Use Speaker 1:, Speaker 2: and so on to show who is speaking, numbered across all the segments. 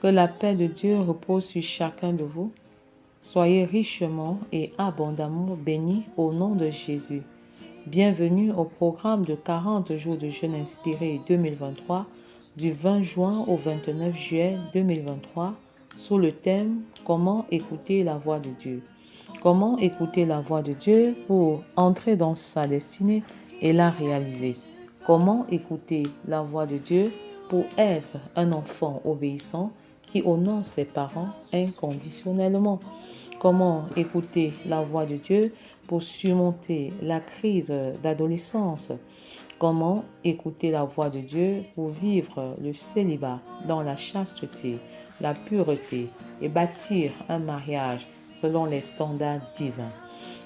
Speaker 1: Que la paix de Dieu repose sur chacun de vous. Soyez richement et abondamment bénis au nom de Jésus. Bienvenue au programme de 40 jours de jeûne inspiré 2023 du 20 juin au 29 juillet 2023 sous le thème « Comment écouter la voix de Dieu ». Comment écouter la voix de Dieu pour entrer dans sa destinée et la réaliser. Comment écouter la voix de Dieu pour être un enfant obéissant qui honore ses parents inconditionnellement. Comment écouter la voix de Dieu pour surmonter la crise d'adolescence. Comment écouter la voix de Dieu pour vivre le célibat dans la chasteté, la pureté et bâtir un mariage selon les standards divins.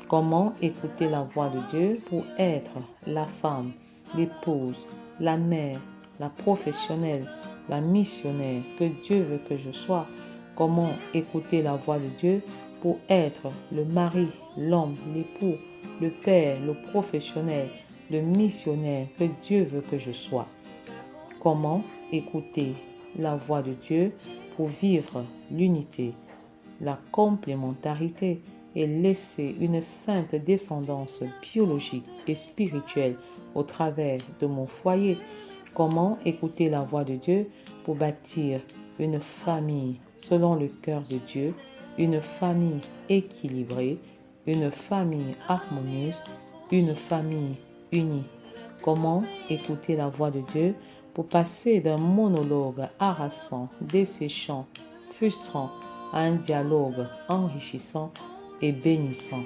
Speaker 1: Comment écouter la voix de Dieu pour être la femme, l'épouse, la mère, la professionnelle, la missionnaire que Dieu veut que je sois. Comment écouter la voix de Dieu pour être le mari, l'homme, l'époux, le père, le professionnel, le missionnaire que Dieu veut que je sois. Comment écouter la voix de Dieu pour vivre l'unité, la complémentarité et laisser une sainte descendance biologique et spirituelle au travers de mon foyer. Comment écouter la voix de Dieu pour bâtir une famille selon le cœur de Dieu, une famille équilibrée, une famille harmonieuse, une famille unie. Comment écouter la voix de Dieu pour passer d'un monologue harassant, desséchant, frustrant à un dialogue enrichissant et bénissant.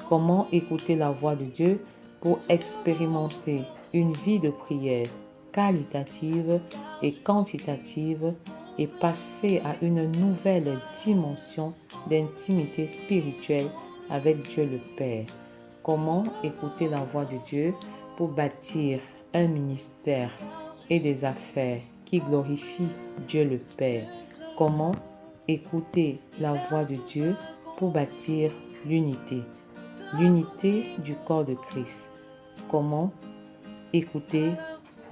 Speaker 1: Comment écouter la voix de Dieu pour expérimenter une vie de prière qualitative et quantitative et passer à une nouvelle dimension d'intimité spirituelle avec Dieu le Père. Comment écouter la voix de Dieu pour bâtir un ministère et des affaires qui glorifient Dieu le Père. Comment écouter la voix de Dieu pour bâtir l'unité du corps de Christ. Comment écouter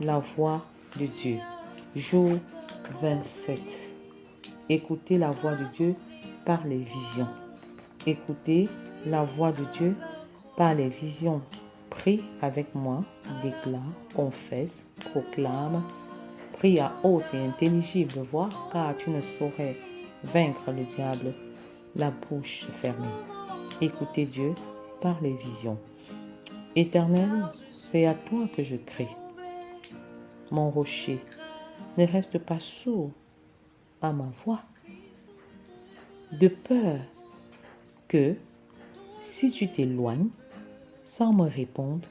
Speaker 1: la voix de Dieu. Jour 27. Écoutez la voix de Dieu par les visions. Écoutez la voix de Dieu par les visions. Prie avec moi, déclare, confesse, proclame. Prie à haute et intelligible voix, car tu ne saurais vaincre le diable, la bouche fermée. Écoutez Dieu par les visions. Éternel, c'est à toi que je crie. Mon rocher, ne reste pas sourd à ma voix, de peur que, si tu t'éloignes sans me répondre,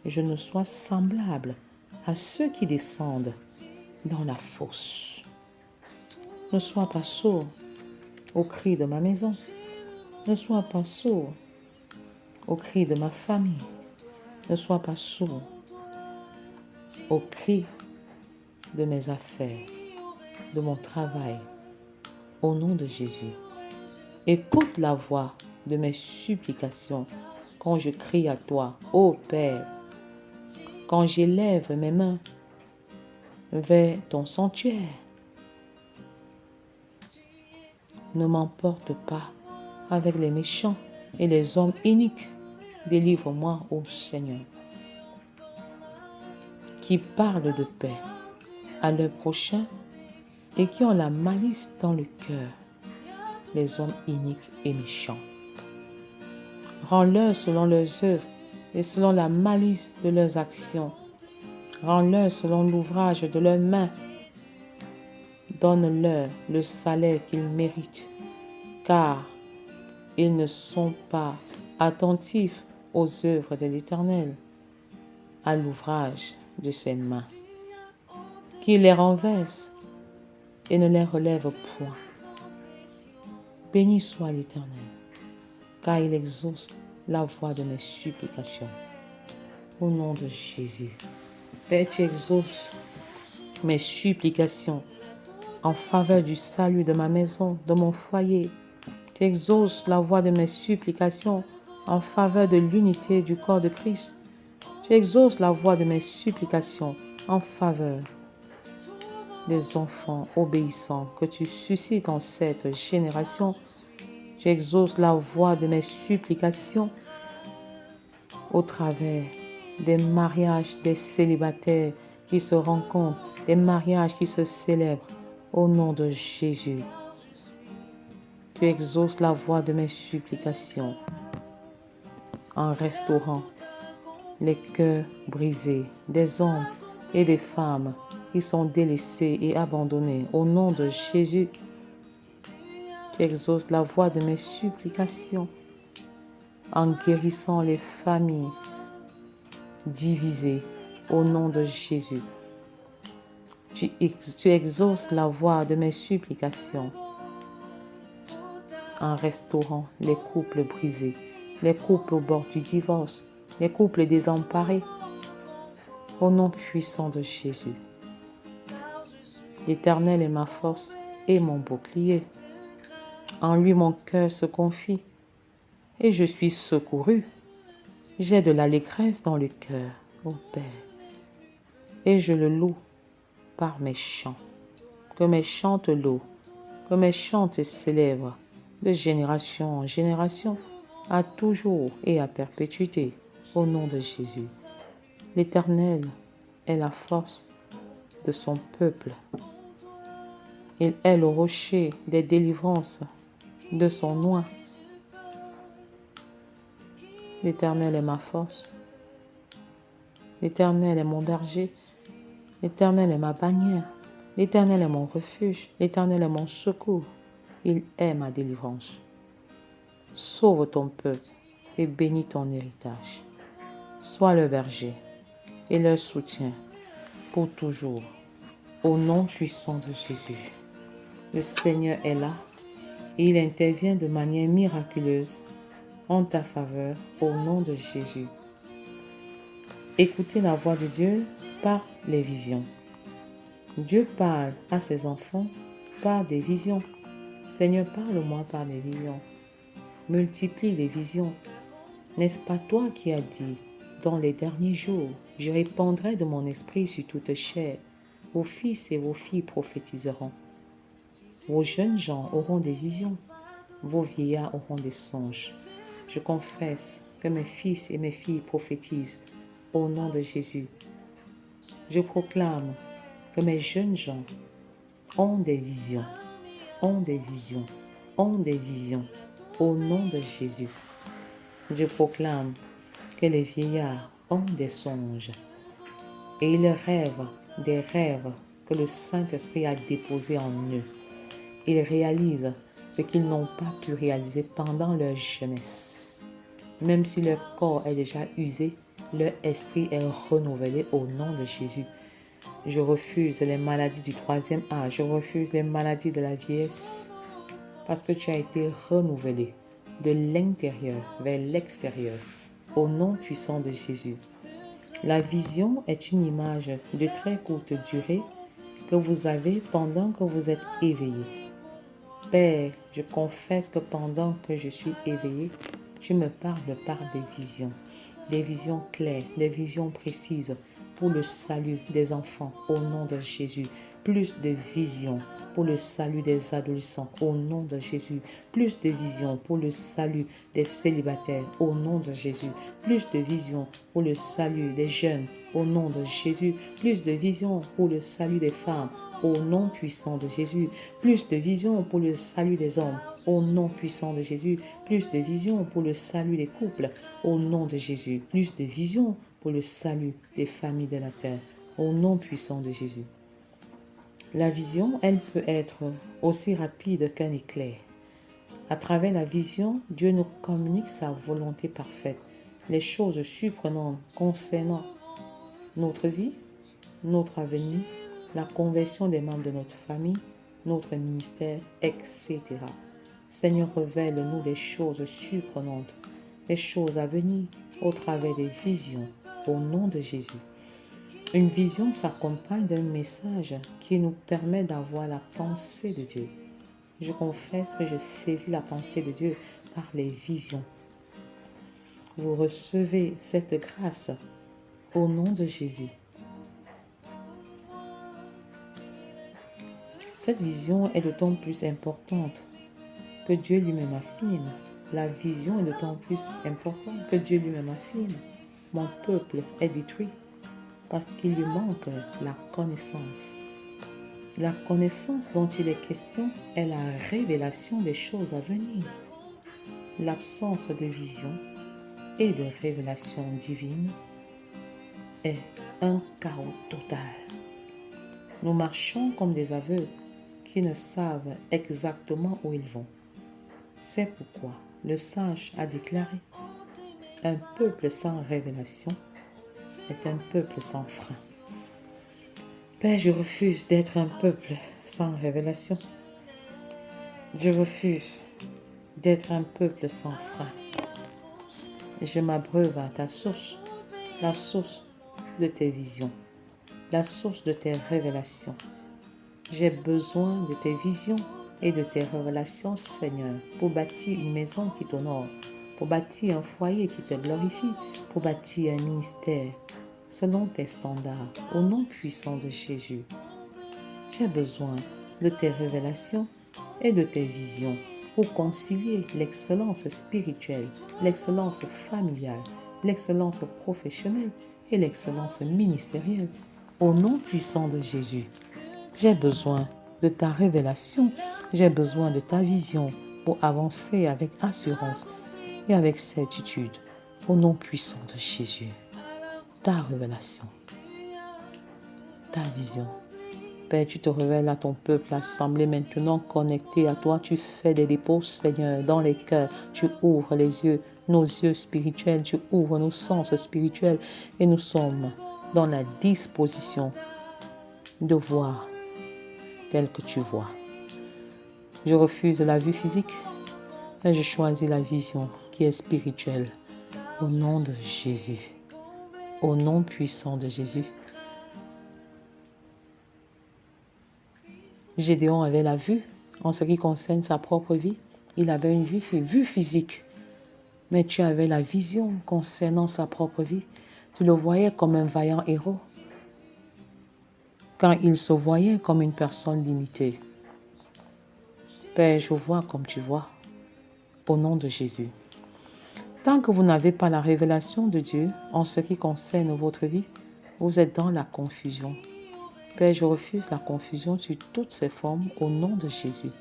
Speaker 1: je ne sois semblable à ceux qui descendent dans la fosse. Ne sois pas sourd aux cris de ma maison. Ne sois pas sourd aux cris de ma famille. Ne sois pas sourd aux cris de mes affaires, de mon travail, au nom de Jésus. Écoute la voix de mes supplications quand je crie à toi, ô Père, quand j'élève mes mains vers ton sanctuaire. Ne m'emporte pas avec les méchants et les hommes iniques. Délivre-moi, ô Seigneur, qui parlent de paix à leur prochain et qui ont la malice dans le cœur, les hommes iniques et méchants. Rends-leur selon leurs œuvres et selon la malice de leurs actions. Rends-leur selon l'ouvrage de leurs mains. Donne-leur le salaire qu'ils méritent, car Ils ne sont pas attentifs aux œuvres de l'Éternel, à l'ouvrage de ses mains, qui les renverse et ne les relève point. Béni soit l'Éternel, car il exauce la voix de mes supplications. Au nom de Jésus. Père, tu exauces mes supplications en faveur du salut de ma maison, de mon foyer. Tu exauces la voix de mes supplications en faveur de l'unité du corps de Christ. Tu exauces la voix de mes supplications en faveur des enfants obéissants que tu suscites en cette génération. Tu exauces la voix de mes supplications au travers des mariages des célibataires qui se rencontrent, des mariages qui se célèbrent au nom de Jésus. Tu exauces la voix de mes supplications en restaurant les cœurs brisés des hommes et des femmes qui sont délaissés et abandonnés au nom de Jésus. Tu exauces la voix de mes supplications en guérissant les familles divisées au nom de Jésus. Tu exauces la voix de mes supplications en restaurant les couples brisés, les couples au bord du divorce, les couples désemparés, au nom puissant de Jésus. L'Éternel est ma force et mon bouclier. En lui mon cœur se confie et je suis secouru. J'ai de l'allégresse dans le cœur, ô Père, et je le loue par mes chants. Que mes chants te louent, que mes chants te célèbrent de génération en génération, à toujours et à perpétuité, au nom de Jésus. L'Éternel est la force de son peuple. Il est le rocher des délivrances de son oint. L'Éternel est ma force. L'Éternel est mon berger. L'Éternel est ma bannière. L'Éternel est mon refuge. L'Éternel est mon secours. Il est ma délivrance. Sauve ton peuple et bénis ton héritage. Sois le berger et leur soutien pour toujours. Au nom puissant de Jésus. Le Seigneur est là et il intervient de manière miraculeuse en ta faveur au nom de Jésus. Écoutez la voix de Dieu par les visions. Dieu parle à ses enfants par des visions. Seigneur, parle-moi par des visions. Multiplie les visions. N'est-ce pas toi qui as dit, dans les derniers jours, je répandrai de mon esprit sur toute chair. Vos fils et vos filles prophétiseront. Vos jeunes gens auront des visions. Vos vieillards auront des songes. Je confesse que mes fils et mes filles prophétisent au nom de Jésus. Je proclame que mes jeunes gens ont des visions, ont des visions, ont des visions au nom de Jésus. Je proclame que les vieillards ont des songes et ils rêvent des rêves que le Saint-Esprit a déposés en eux. Ils réalisent ce qu'ils n'ont pas pu réaliser pendant leur jeunesse. Même si leur corps est déjà usé, leur esprit est renouvelé au nom de Jésus. Je refuse les maladies du troisième âge, je refuse les maladies de la vieillesse, parce que tu as été renouvelé de l'intérieur vers l'extérieur, au nom puissant de Jésus. La vision est une image de très courte durée que vous avez pendant que vous êtes éveillé. Père, je confesse que pendant que je suis éveillé, tu me parles par des visions claires, des visions précises pour le salut des enfants au nom de Jésus. Plus de visions pour le salut des adolescents au nom de Jésus. Plus de visions pour le salut des célibataires au nom de Jésus. Plus de visions pour le salut des jeunes au nom de Jésus. Plus de visions pour le salut des femmes au nom puissant de Jésus. Plus de visions pour le salut des hommes au nom puissant de Jésus. Plus de visions pour le salut des couples au nom de Jésus. Plus de visions pour le salut des familles de la terre au nom puissant de Jésus. La vision, elle peut être aussi rapide qu'un éclair. À travers la vision, Dieu nous communique sa volonté parfaite, les choses surprenantes concernant notre vie, notre avenir, la conversion des membres de notre famille, notre ministère, etc. Seigneur, révèle-nous des choses surprenantes, des choses à venir au travers des visions, au nom de Jésus. Une vision s'accompagne d'un message qui nous permet d'avoir la pensée de Dieu. Je confesse que je saisis la pensée de Dieu par les visions. Vous recevez cette grâce au nom de Jésus. Cette vision est d'autant plus importante que Dieu lui-même affirme. La vision est d'autant plus importante que Dieu lui-même affirme. Mon peuple est détruit parce qu'il lui manque la connaissance. La connaissance dont il est question est la révélation des choses à venir. L'absence de vision et de révélation divine est un chaos total. Nous marchons comme des aveugles qui ne savent exactement où ils vont. C'est pourquoi le sage a déclaré: un peuple sans révélation est un peuple sans frein. Père, je refuse d'être un peuple sans révélation. Je refuse d'être un peuple sans frein. Je m'abreuve à ta source, la source de tes visions, la source de tes révélations. J'ai besoin de tes visions et de tes révélations, Seigneur, pour bâtir une maison qui t'honore, pour bâtir un foyer qui te glorifie, pour bâtir un ministère selon tes standards, au nom puissant de Jésus. J'ai besoin de tes révélations et de tes visions pour concilier l'excellence spirituelle, l'excellence familiale, l'excellence professionnelle et l'excellence ministérielle. Au nom puissant de Jésus, j'ai besoin de ta révélation, j'ai besoin de ta vision pour avancer avec assurance et avec certitude. Au nom puissant de Jésus, ta révélation, ta vision. Père, tu te révèles à ton peuple assemblé maintenant connecté à toi. Tu fais des dépôts, Seigneur, dans les cœurs. Tu ouvres les yeux, nos yeux spirituels. Tu ouvres nos sens spirituels. Et nous sommes dans la disposition de voir tel que tu vois. Je refuse la vue physique, mais je choisis la vision qui est spirituelle. Au nom de Jésus. Au nom puissant de Jésus. Gédéon avait la vue en ce qui concerne sa propre vie. Il avait une vue physique. Mais tu avais la vision concernant sa propre vie. Tu le voyais comme un vaillant héros. Quand il se voyait comme une personne limitée. Père, je vois comme tu vois. Au nom de Jésus. Tant que vous n'avez pas la révélation de Dieu en ce qui concerne votre vie, vous êtes dans la confusion. Père, je refuse la confusion sur toutes ses formes au nom de Jésus.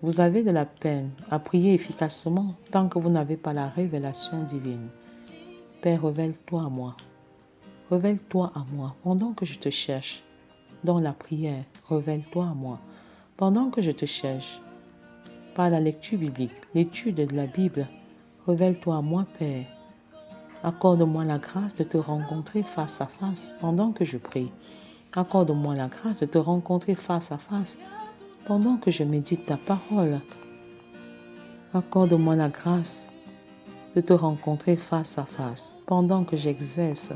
Speaker 1: Vous avez de la peine à prier efficacement tant que vous n'avez pas la révélation divine. Père, révèle-toi à moi. Révèle-toi à moi pendant que je te cherche. Dans la prière, révèle-toi à moi. Pendant que je te cherche, par la lecture biblique, l'étude de la Bible, révèle-toi à moi, Père. Accorde-moi la grâce de te rencontrer face à face pendant que je prie. Accorde-moi la grâce de te rencontrer face à face pendant que je médite ta parole. Accorde-moi la grâce de te rencontrer face à face pendant que j'exerce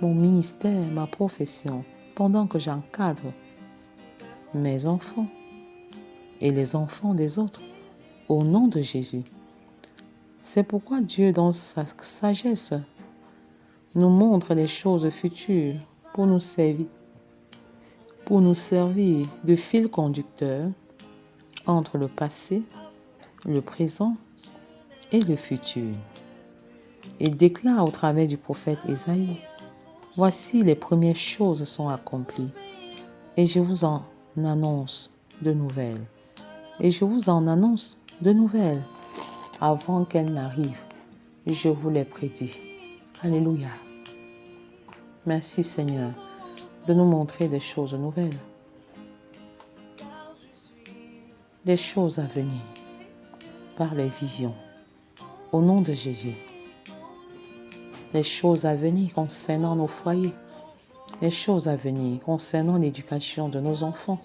Speaker 1: mon ministère, ma profession, pendant que j'encadre mes enfants et les enfants des autres, au nom de Jésus. C'est pourquoi Dieu, dans sa sagesse, nous montre les choses futures pour nous servir de fil conducteur entre le passé, le présent et le futur. Il déclare au travers du prophète Ésaïe: voici les premières choses sont accomplies, et je vous en annonce de nouvelles. Et je vous en annonce de nouvelles avant qu'elles n'arrivent. Je vous les prédis. Alléluia. Merci Seigneur de nous montrer des choses nouvelles, des choses à venir. par les visions. Au nom de Jésus, les choses à venir concernant nos foyers, les choses à venir concernant l'éducation de nos enfants,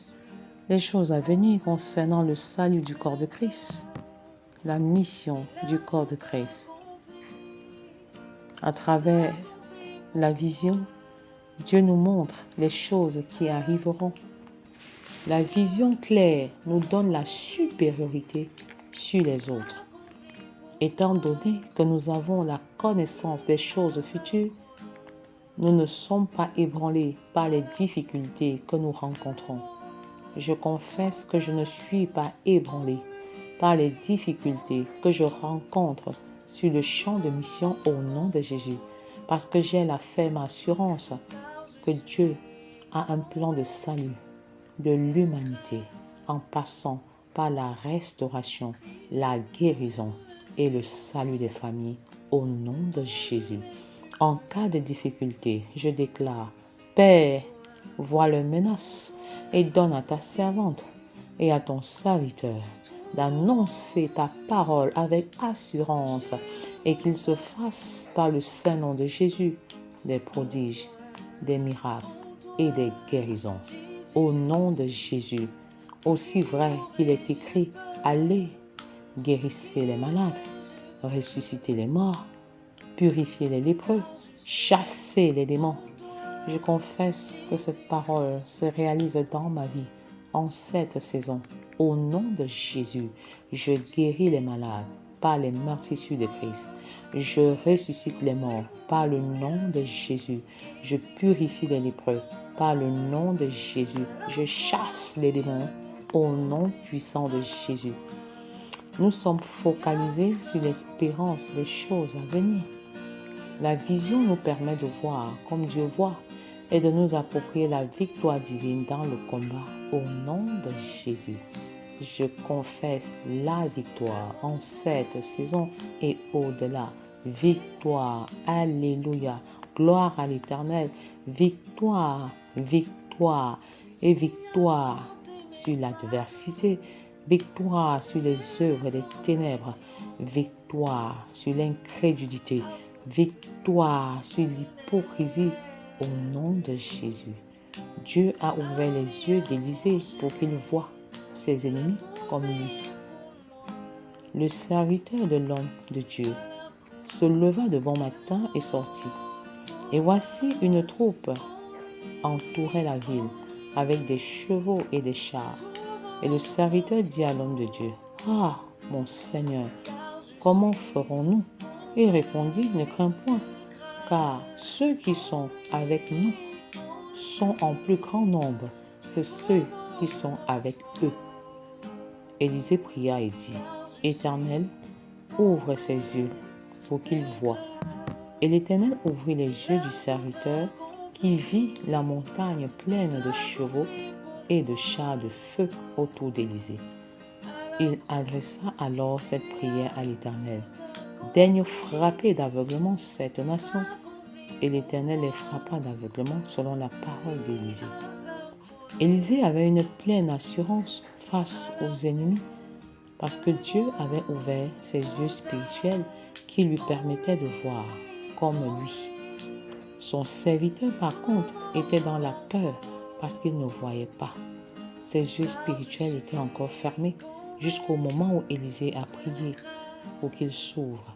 Speaker 1: les choses à venir concernant le salut du corps de Christ, la mission du corps de Christ. À travers la vision, Dieu nous montre les choses qui arriveront. La vision claire nous donne la supériorité sur les autres. Étant donné que nous avons la connaissance des choses futures, nous ne sommes pas ébranlés par les difficultés que nous rencontrons. Je confesse que je ne suis pas ébranlé par les difficultés que je rencontre sur le champ de mission au nom de Jésus, parce que j'ai la ferme assurance que Dieu a un plan de salut de l'humanité en passant par la restauration, la guérison et le salut des familles au nom de Jésus. En cas de difficulté, je déclare, Père, vois les menaces et donne à ta servante et à ton serviteur d'annoncer ta parole avec assurance et qu'il se fasse par le saint nom de Jésus des prodiges, des miracles et des guérisons. Au nom de Jésus, aussi vrai qu'il est écrit, allez, guérissez les malades, ressuscitez les morts, purifiez les lépreux, chassez les démons. Je confesse que cette parole se réalise dans ma vie en cette saison. Au nom de Jésus, je guéris les malades par les meurtrissures de Christ. Je ressuscite les morts par le nom de Jésus. Je purifie les lépreux par le nom de Jésus. Je chasse les démons au nom puissant de Jésus. Nous sommes focalisés sur l'espérance des choses à venir. La vision nous permet de voir comme Dieu voit et de nous approprier la victoire divine dans le combat au nom de Jésus. Je confesse la victoire en cette saison et au-delà. Victoire, alléluia, gloire à l'Éternel, victoire, victoire et victoire sur l'adversité, victoire sur les œuvres des ténèbres, victoire sur l'incrédulité, victoire sur l'hypocrisie au nom de Jésus. Dieu a ouvert les yeux d'Élisée pour qu'il voie ses ennemis comme lui. Le serviteur de l'homme de Dieu se leva de bon matin et sortit. Et voici une troupe entourait la ville avec des chevaux et des chars. Et le serviteur dit à l'homme de Dieu, « Ah, mon Seigneur, comment ferons-nous » Il répondit, « Ne crains point, car ceux qui sont avec nous sont en plus grand nombre que ceux qui sont avec eux. » Élisée pria et dit, « Éternel, ouvre ses yeux pour qu'il voie. » Et l'Éternel ouvrit les yeux du serviteur qui vit la montagne pleine de chevaux et de chars de feu autour d'Élisée. Il adressa alors cette prière à l'Éternel. « Daigne frapper d'aveuglement cette nation. » Et l'Éternel les frappa d'aveuglement selon la parole d'Élisée. Élisée avait une pleine assurance face aux ennemis parce que Dieu avait ouvert ses yeux spirituels qui lui permettaient de voir comme lui. Son serviteur, par contre, était dans la peur parce qu'il ne voyait pas. Ses yeux spirituels étaient encore fermés jusqu'au moment où Élisée a prié pour qu'il s'ouvre.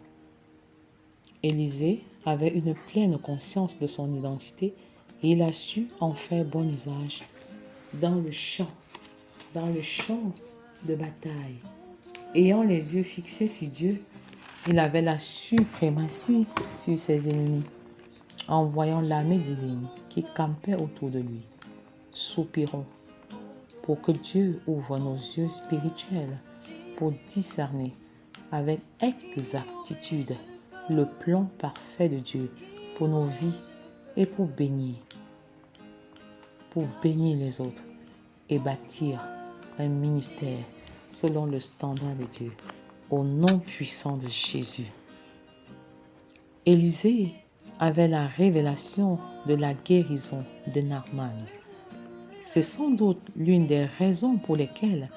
Speaker 1: Élisée avait une pleine conscience de son identité et il a su en faire bon usage dans le champ de bataille. Ayant les yeux fixés sur Dieu, il avait la suprématie sur ses ennemis en voyant l'armée divine qui campait autour de lui. Soupirons pour que Dieu ouvre nos yeux spirituels pour discerner avec exactitude le plan parfait de Dieu pour nos vies et pour bénir les autres et bâtir un ministère selon le standard de Dieu, au nom puissant de Jésus. Élisée avait la révélation de la guérison de Naaman. C'est sans doute l'une des raisons pour lesquelles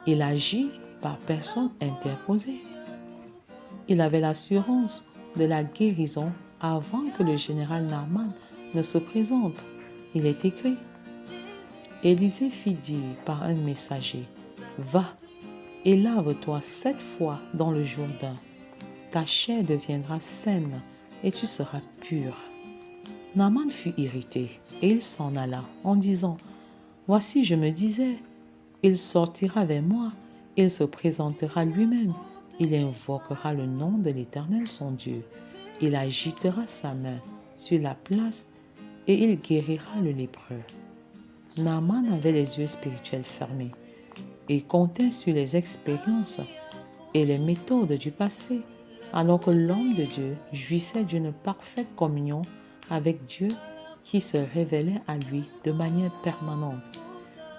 Speaker 1: il agit par personne interposée. Il avait l'assurance de la guérison avant que le général Naaman ne se présente. Il est écrit: Élisée fit dire par un messager: Va et lave-toi 7 fois dans le Jourdain. Ta chair deviendra saine et tu seras pur. Naaman fut irrité et il s'en alla en disant: Voici, je me disais, il sortira vers moi, il se présentera lui-même, il invoquera le nom de l'Éternel son Dieu, il agitera sa main sur la place et il guérira le lépreux. Naaman avait les yeux spirituels fermés et comptait sur les expériences et les méthodes du passé, alors que l'homme de Dieu jouissait d'une parfaite communion avec Dieu qui se révélait à lui de manière permanente.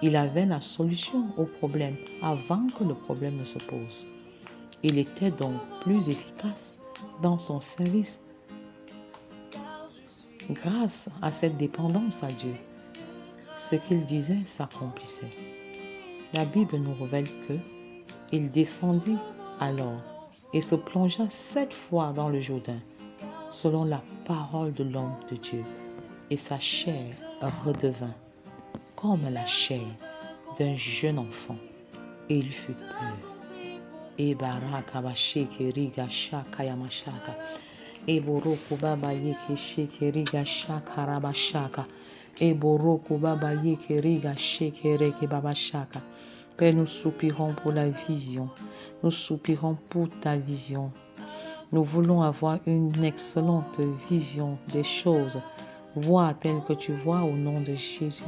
Speaker 1: Il avait la solution au problème avant que le problème ne se pose. Il était donc plus efficace dans son service grâce à cette dépendance à Dieu. Ce qu'il disait s'accomplissait. La Bible nous révèle que il descendit alors et se plongea 7 fois dans le Jourdain, selon la parole de l'homme de Dieu, et sa chair redevint comme la chair d'un jeune enfant, et il fut pur. Et baraka basheke riga shaka yamashaka, et boroku baba yeke sheke riga shaka rabashaka, et boroku baba yeke riga sheke reke babashaka. Père, nous soupirons pour la vision, nous soupirons pour ta vision. Nous voulons avoir une excellente vision des choses, voir tel que tu vois au nom de Jésus.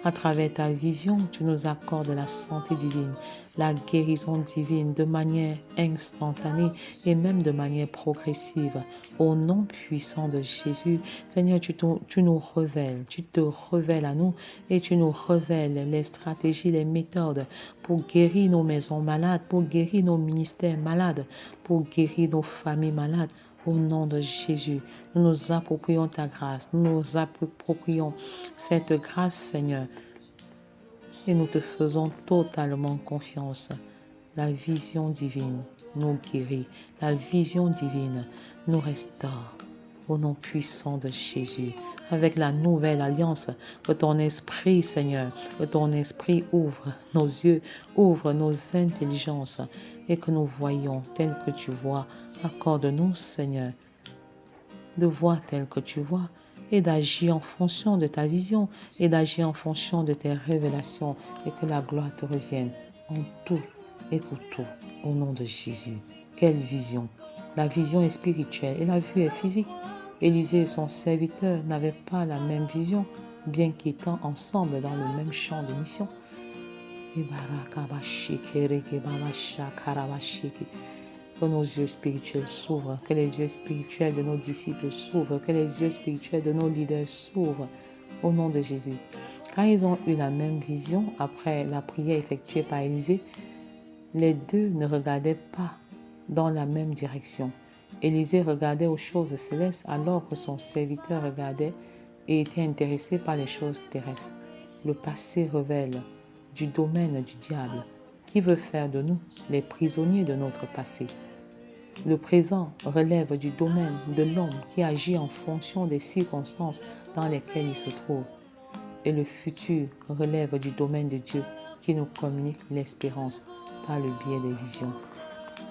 Speaker 1: À travers ta vision, tu nous accordes la santé divine, la guérison divine de manière instantanée et même de manière progressive. Au nom puissant de Jésus, Seigneur, tu nous révèles, tu te révèles à nous et tu nous révèles les stratégies, les méthodes pour guérir nos maisons malades, pour guérir nos ministères malades, pour guérir nos familles malades. Au nom de Jésus, nous nous approprions ta grâce, nous nous approprions cette grâce, Seigneur, et nous te faisons totalement confiance. La vision divine nous guérit, la vision divine nous restaure. Au nom puissant de Jésus, avec la nouvelle alliance, que ton esprit, Seigneur, que ton esprit ouvre nos yeux, ouvre nos intelligences et que nous voyons tel que tu vois. Accorde-nous, Seigneur, de voir tel que tu vois et d'agir en fonction de ta vision et d'agir en fonction de tes révélations et que la gloire te revienne en tout et pour tout au nom de Jésus. Quelle vision! La vision est spirituelle et la vue est physique. Élisée et son serviteur n'avaient pas la même vision, bien qu'étant ensemble dans le même champ de mission. Que nos yeux spirituels s'ouvrent, que les yeux spirituels de nos disciples s'ouvrent, que les yeux spirituels de nos leaders s'ouvrent, au nom de Jésus. Quand ils ont eu la même vision, après la prière effectuée par Élisée, les deux ne regardaient pas dans la même direction. Élisée regardait aux choses célestes alors que son serviteur regardait et était intéressé par les choses terrestres. Le passé révèle du domaine du diable qui veut faire de nous les prisonniers de notre passé. Le présent relève du domaine de l'homme qui agit en fonction des circonstances dans lesquelles il se trouve. Et le futur relève du domaine de Dieu qui nous communique l'espérance par le biais des visions.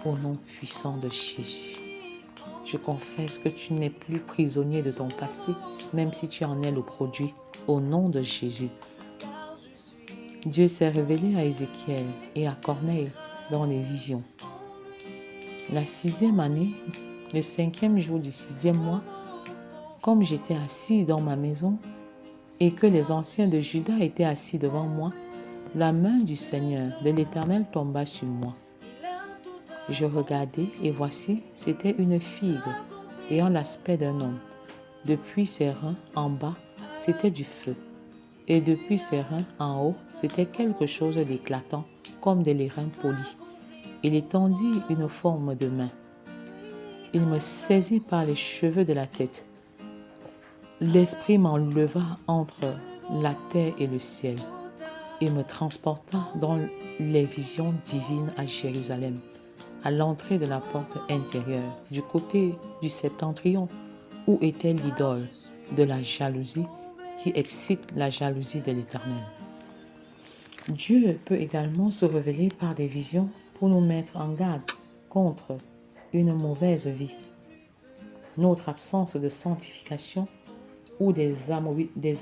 Speaker 1: Au nom puissant de Jésus, je confesse que tu n'es plus prisonnier de ton passé, même si tu en es le produit. Au nom de Jésus. Dieu s'est révélé à Ézéchiel et à Corneille dans les visions. La 6e année, le 5e jour du 6e mois, comme j'étais assis dans ma maison et que les anciens de Juda étaient assis devant moi, la main du Seigneur, de l'Éternel, tomba sur moi. Je regardai et voici, c'était une figue ayant l'aspect d'un homme. Depuis ses reins en bas, c'était du feu. Et depuis ses reins en haut, c'était quelque chose d'éclatant, comme de l'airain poli. Il étendit une forme de main. Il me saisit par les cheveux de la tête. L'esprit m'enleva entre la terre et le ciel. et me transporta dans les visions divines à Jérusalem, à l'entrée de la porte intérieure, du côté du septentrion, où était l'idole de la jalousie qui excite la jalousie de l'Éternel. Dieu peut également se révéler par des visions pour nous mettre en garde contre une mauvaise vie, notre absence de sanctification ou des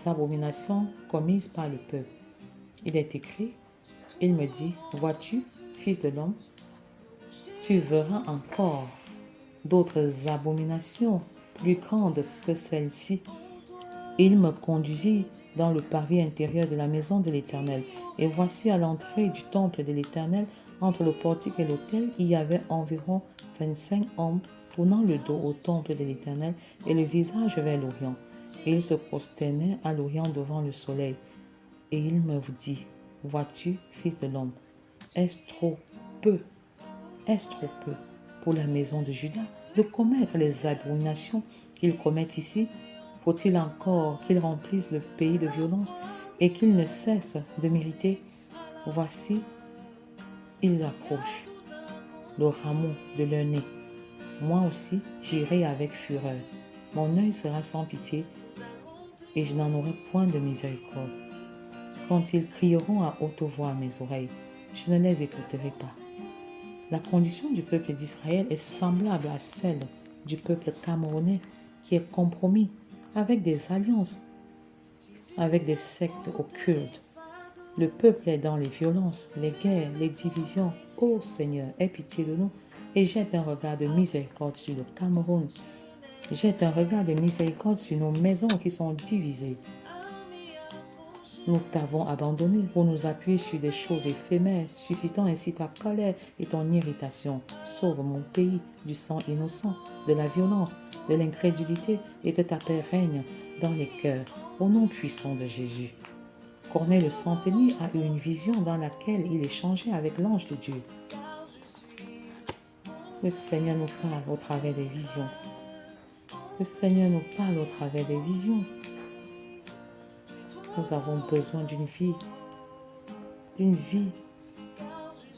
Speaker 1: abominations commises par le peuple. Il est écrit, il me dit, vois-tu, fils de l'homme, tu verras encore d'autres abominations plus grandes que celles-ci. Il me conduisit dans le parvis intérieur de la maison de l'Éternel. Et voici à l'entrée du temple de l'Éternel, entre le portique et l'autel, il y avait environ 25 hommes tournant le dos au temple de l'Éternel et le visage vers l'Orient. Et ils se prosternaient à l'Orient devant le soleil. Et il me dit, vois-tu, fils de l'homme, est-ce trop peu pour la maison de Juda de commettre les abominations qu'ils commettent ici? Faut-il encore qu'ils remplissent le pays de violence et qu'ils ne cessent de mériter? Voici, ils approchent le rameau de leur nez. Moi aussi, j'irai avec fureur. Mon œil sera sans pitié et je n'en aurai point de miséricorde. Quand ils crieront à haute voix à mes oreilles, je ne les écouterai pas. La condition du peuple d'Israël est semblable à celle du peuple camerounais qui est compromis avec des alliances, avec des sectes occultes. Le peuple est dans les violences, les guerres, les divisions. Ô Seigneur, aie pitié de nous et jette un regard de miséricorde sur le Cameroun. Jette un regard de miséricorde sur nos maisons qui sont divisées. Nous t'avons abandonné pour nous appuyer sur des choses éphémères, suscitant ainsi ta colère et ton irritation. Sauve mon pays du sang innocent, de la violence, de l'incrédulité et que ta paix règne dans les cœurs. Au nom puissant de Jésus. Corneille le centenier a eu une vision dans laquelle il échangeait avec l'ange de Dieu. Le Seigneur nous parle au travers des visions. Le Seigneur nous parle au travers des visions. Nous avons besoin d'une vie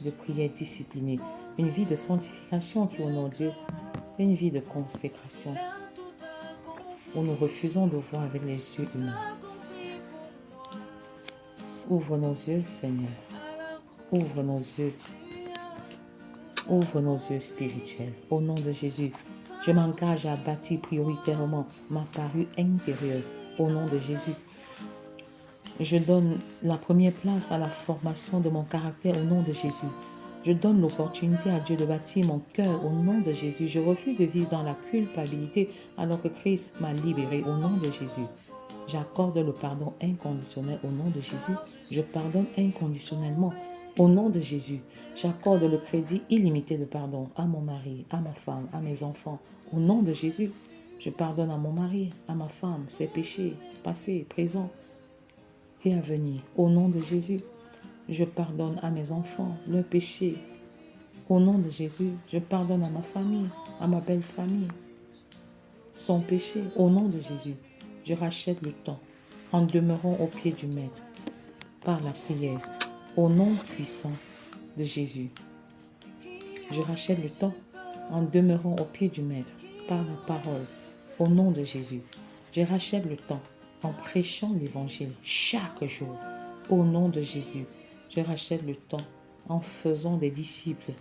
Speaker 1: de prière disciplinée, une vie de sanctification qui honore Dieu, une vie de consécration où nous refusons de voir avec les yeux humains. Ouvre nos yeux, Seigneur. Ouvre nos yeux. Ouvre nos yeux spirituels. Au nom de Jésus, je m'engage à bâtir prioritairement ma parure intérieure. Au nom de Jésus, je donne la première place à la formation de mon caractère au nom de Jésus. Je donne l'opportunité à Dieu de bâtir mon cœur au nom de Jésus. Je refuse de vivre dans la culpabilité alors que Christ m'a libéré au nom de Jésus. J'accorde le pardon inconditionnel au nom de Jésus. Je pardonne inconditionnellement au nom de Jésus. J'accorde le crédit illimité de pardon à mon mari, à ma femme, à mes enfants. Au nom de Jésus, je pardonne à mon mari, à ma femme, ses péchés, passés, présents et à venir. Au nom de Jésus, je pardonne à mes enfants leurs péchés. Au nom de Jésus, je pardonne à ma famille, à ma belle famille, son péché. Au nom de Jésus, je rachète le temps en demeurant au pied du Maître par la prière. Au nom puissant de Jésus, je rachète le temps en demeurant au pied du Maître par la parole. Au nom de Jésus, je rachète le temps en prêchant l'Évangile chaque jour. Au nom de Jésus, je rachète le temps en faisant des disciples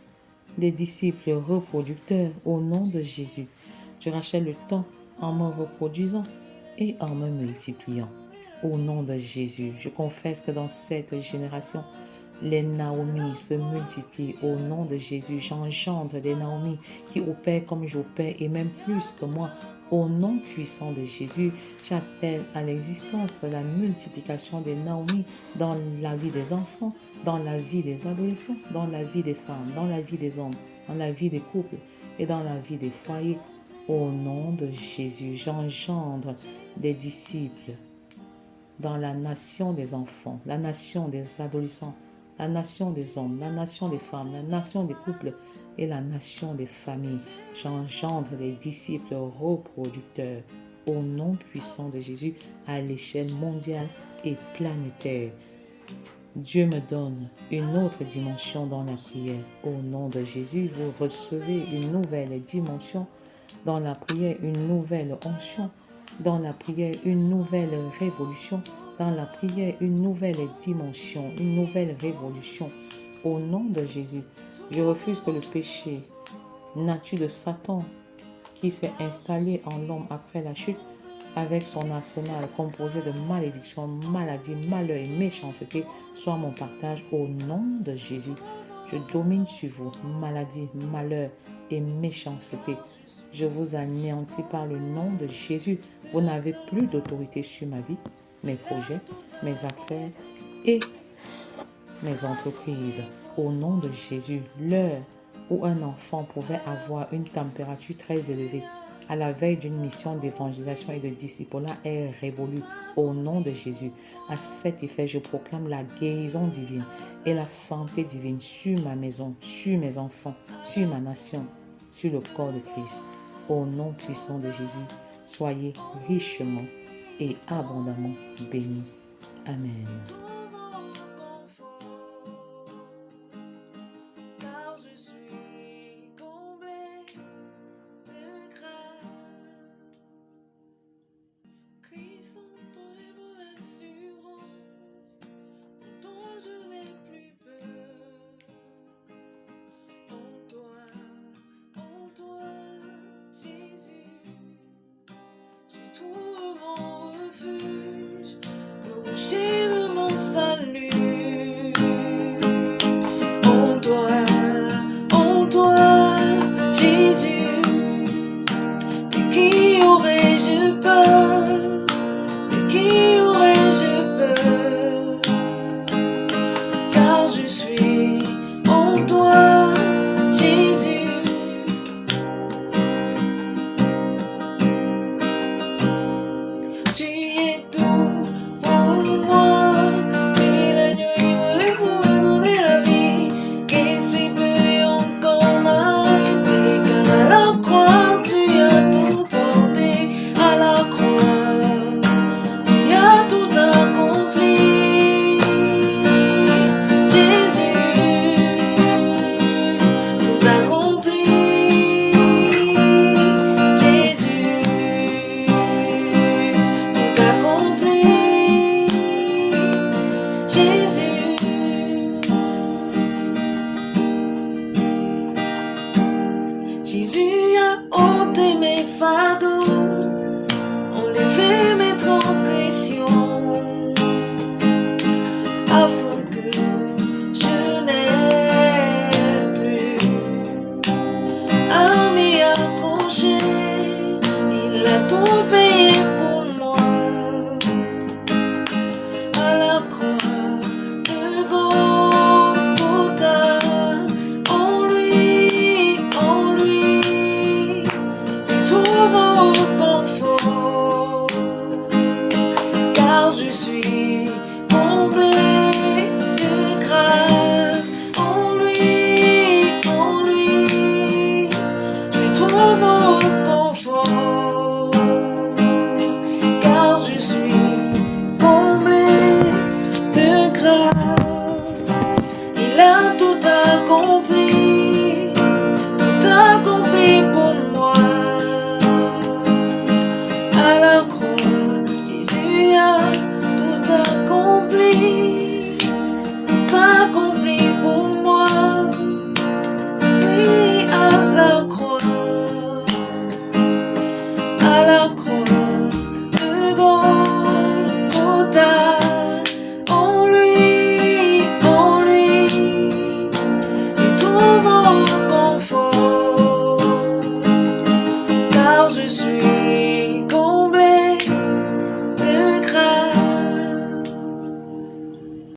Speaker 1: reproducteurs. Au nom de Jésus, je rachète le temps en me reproduisant et en me multipliant. Au nom de Jésus, je confesse que dans cette génération, les Naomi se multiplient. Au nom de Jésus, j'engendre des Naomi qui opèrent comme j'opère et même plus que moi. Au nom puissant de Jésus, j'appelle à l'existence la multiplication des Naomi dans la vie des enfants, dans la vie des adolescents, dans la vie des femmes, dans la vie des hommes, dans la vie des couples et dans la vie des foyers. Au nom de Jésus, j'engendre des disciples dans la nation des enfants, la nation des adolescents, la nation des hommes, la nation des femmes, la nation des couples et la nation des familles. J'engendre des disciples reproducteurs au nom puissant de Jésus à l'échelle mondiale et planétaire. Dieu me donne une autre dimension dans la prière. Au nom de Jésus, vous recevez une nouvelle dimension dans la prière, une nouvelle onction dans la prière, une nouvelle révolution dans la prière, une nouvelle dimension, une nouvelle révolution. Au nom de Jésus, je refuse que le péché, nature de Satan, qui s'est installé en l'homme après la chute, avec son arsenal composé de malédiction, maladie, malheur et méchanceté, soit mon partage au nom de Jésus. Je domine sur vous, maladie, malheur et méchanceté. Je vous anéantis par le nom de Jésus. Vous n'avez plus d'autorité sur ma vie, mes projets, mes affaires et mes entreprises. Au nom de Jésus, l'heure où un enfant pouvait avoir une température très élevée à la veille d'une mission d'évangélisation et de discipulat est révolue au nom de Jésus. À cet effet, je proclame la guérison divine et la santé divine sur ma maison, sur mes enfants, sur ma nation, sur le corps de Christ. Au nom puissant de Jésus, soyez richement et abondamment bénis. Amen.
Speaker 2: Rocher de mon salut, en toi, Jésus, de qui aurais-je peur, de qui aurais-je peur, car je suis en toi, Jésus. Tu es tout pour moi, tu es l'agneau immolé pour me donner la vie. Qu'est-ce qui peut encore m'arrêter? Car à la croix, tu as tout porté. À la croix, tu as tout accompli. Jésus, tout accompli. Jésus, tout accompli. Jésus, Jésus a ôté mes fardeaux, enlevé mes transgressions, afin que je n'ai plus à m'y accrocher. Il a tout payé pour moi à la croix de Golgotha. En lui, je trouve mon confort, car je suis comblé de grâce. En lui, je trouve mon confort, car je suis comblé de grâce. Il a tout accompli pour moi. À la croix, Jésus a tout accompli pour moi. Oui, à la croix de Golgotha. En lui, je trouve mon